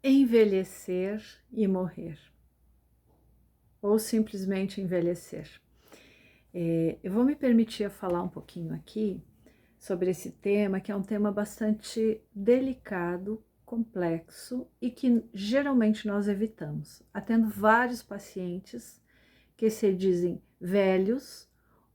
envelhecer e morrer, ou simplesmente envelhecer. Eu vou me permitir falar um pouquinho aqui sobre esse tema, que é um tema bastante delicado, complexo e que geralmente nós evitamos. Atendo vários pacientes que se dizem velhos,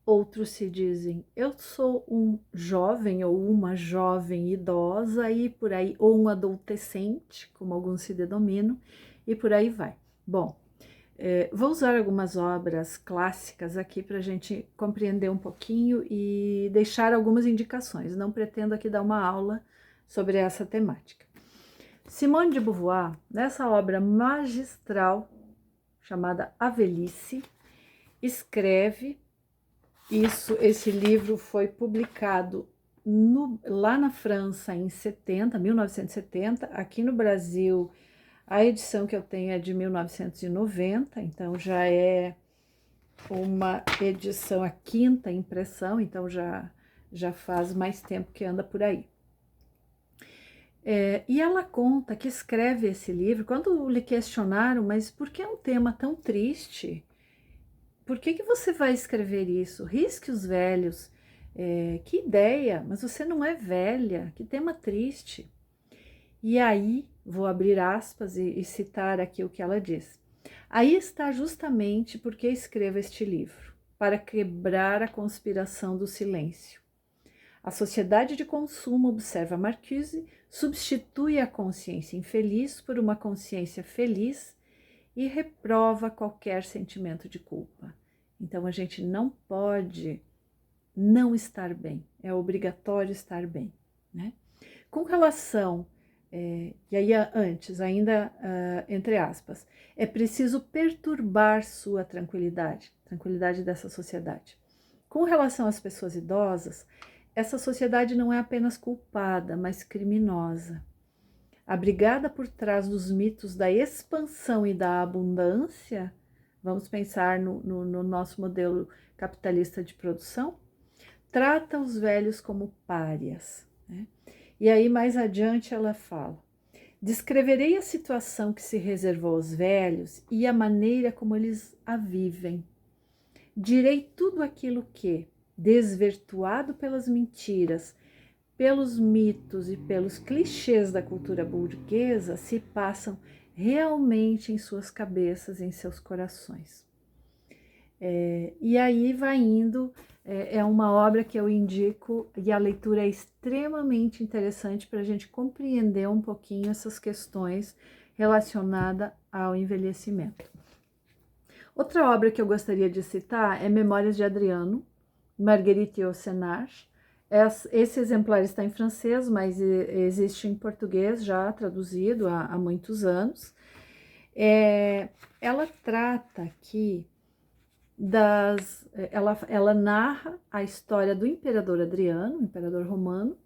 outros se dizem eu sou um jovem ou uma jovem idosa e por aí, ou um adolescente, como alguns se denominam, e por aí vai. Bom, vou usar algumas obras clássicas aqui para a gente compreender um pouquinho e deixar algumas indicações. Não pretendo aqui dar uma aula sobre essa temática. Simone de Beauvoir, nessa obra magistral chamada A Velhice, escreve isso. Esse livro foi publicado lá na França em 1970, aqui no Brasil a edição que eu tenho é de 1990, então já é uma edição, a quinta impressão, então já faz mais tempo que anda por aí. E ela conta que escreve esse livro, quando lhe questionaram, mas por que é um tema tão triste? Por que você vai escrever isso? Risque os velhos. Que ideia, mas você não é velha, que tema triste. E aí, vou abrir aspas e citar aqui o que ela diz. Aí está justamente porque escrevo este livro, para quebrar a conspiração do silêncio. A sociedade de consumo, observa Marcuse, substitui a consciência infeliz por uma consciência feliz e reprova qualquer sentimento de culpa. Então a gente não pode não estar bem, é obrigatório estar bem, né? Com relação, e aí antes, ainda entre aspas, é preciso perturbar sua tranquilidade, tranquilidade dessa sociedade. Com relação às pessoas idosas, essa sociedade não é apenas culpada, mas criminosa. Abrigada por trás dos mitos da expansão e da abundância, vamos pensar no nosso modelo capitalista de produção, trata os velhos como párias, né? E aí mais adiante ela fala: descreverei a situação que se reservou aos velhos e a maneira como eles a vivem. Direi tudo aquilo que, desvirtuado pelas mentiras, pelos mitos e pelos clichês da cultura burguesa, se passam realmente em suas cabeças, em seus corações. E aí vai indo, é uma obra que eu indico e a leitura é extremamente interessante para a gente compreender um pouquinho essas questões relacionadas ao envelhecimento. Outra obra que eu gostaria de citar é Memórias de Adriano, Marguerite Yourcenar. Esse exemplar está em francês, mas existe em português já traduzido há muitos anos. Ela trata aqui ela narra a história do imperador Adriano, imperador romano,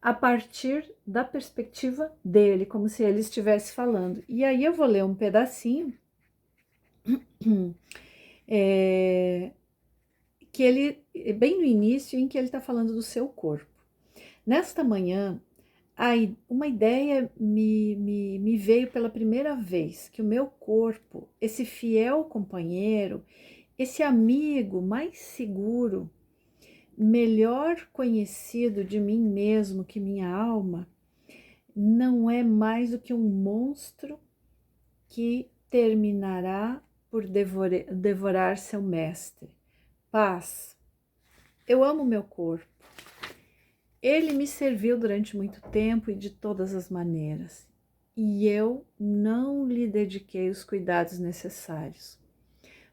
a partir da perspectiva dele, como se ele estivesse falando. E aí eu vou ler um pedacinho que ele, bem no início, em que ele está falando do seu corpo. Nesta manhã, uma ideia me veio pela primeira vez, que o meu corpo, esse fiel companheiro, esse amigo mais seguro, melhor conhecido de mim mesmo que minha alma, não é mais do que um monstro que terminará por devorar seu mestre. Paz. Eu amo meu corpo. Ele me serviu durante muito tempo e de todas as maneiras, e eu não lhe dediquei os cuidados necessários.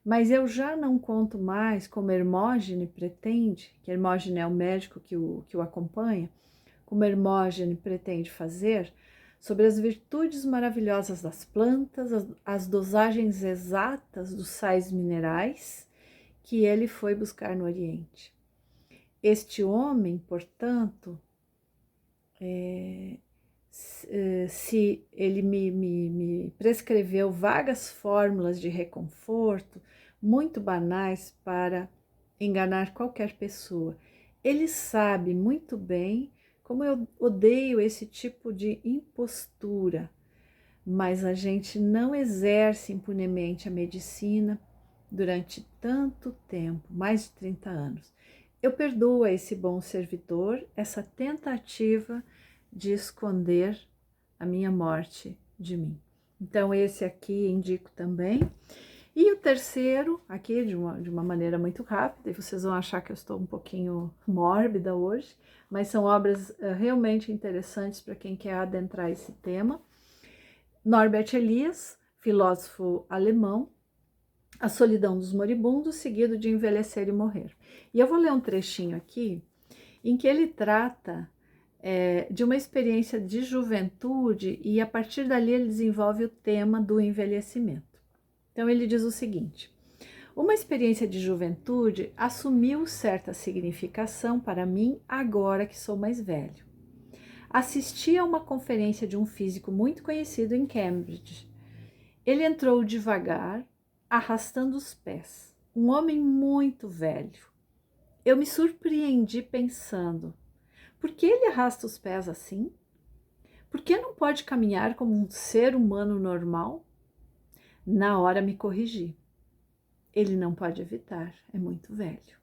Mas eu já não conto mais, como Hermógenes pretende, que Hermógenes é o médico que o acompanha, como Hermógenes pretende fazer, sobre as virtudes maravilhosas das plantas, as dosagens exatas dos sais minerais que ele foi buscar no Oriente. Este homem, portanto, se ele me prescreveu vagas fórmulas de reconforto, muito banais para enganar qualquer pessoa, ele sabe muito bem como eu odeio esse tipo de impostura, mas a gente não exerce impunemente a medicina durante tanto tempo, mais de 30 anos. Eu perdoo a esse bom servidor essa tentativa de esconder a minha morte de mim. Então, esse aqui indico também. E o terceiro, aqui de uma maneira muito rápida, e vocês vão achar que eu estou um pouquinho mórbida hoje, mas são obras realmente interessantes para quem quer adentrar esse tema. Norbert Elias, filósofo alemão, A Solidão dos Moribundos, seguido de Envelhecer e Morrer. E eu vou ler um trechinho aqui, em que ele trata de uma experiência de juventude e a partir dali ele desenvolve o tema do envelhecimento. Então ele diz o seguinte: uma experiência de juventude assumiu certa significação para mim agora que sou mais velho. Assisti a uma conferência de um físico muito conhecido em Cambridge. Ele entrou devagar, arrastando os pés. Um homem muito velho. Eu me surpreendi pensando: por que ele arrasta os pés assim? Por que não pode caminhar como um ser humano normal? Na hora me corrigi. Ele não pode evitar, é muito velho.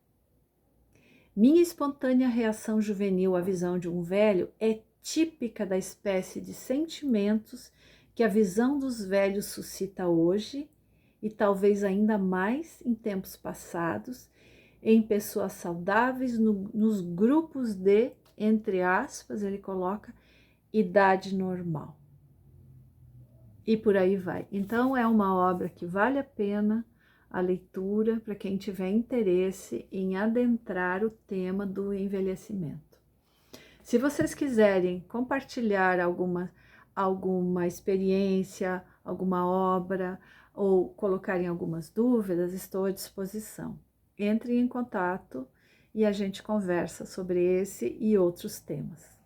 Minha espontânea reação juvenil à visão de um velho é típica da espécie de sentimentos que a visão dos velhos suscita hoje e talvez ainda mais em tempos passados, em pessoas saudáveis, nos grupos de, entre aspas, ele coloca, idade normal. E por aí vai. Então, é uma obra que vale a pena a leitura para quem tiver interesse em adentrar o tema do envelhecimento. Se vocês quiserem compartilhar alguma experiência, alguma obra ou colocarem algumas dúvidas, estou à disposição. Entre em contato e a gente conversa sobre esse e outros temas.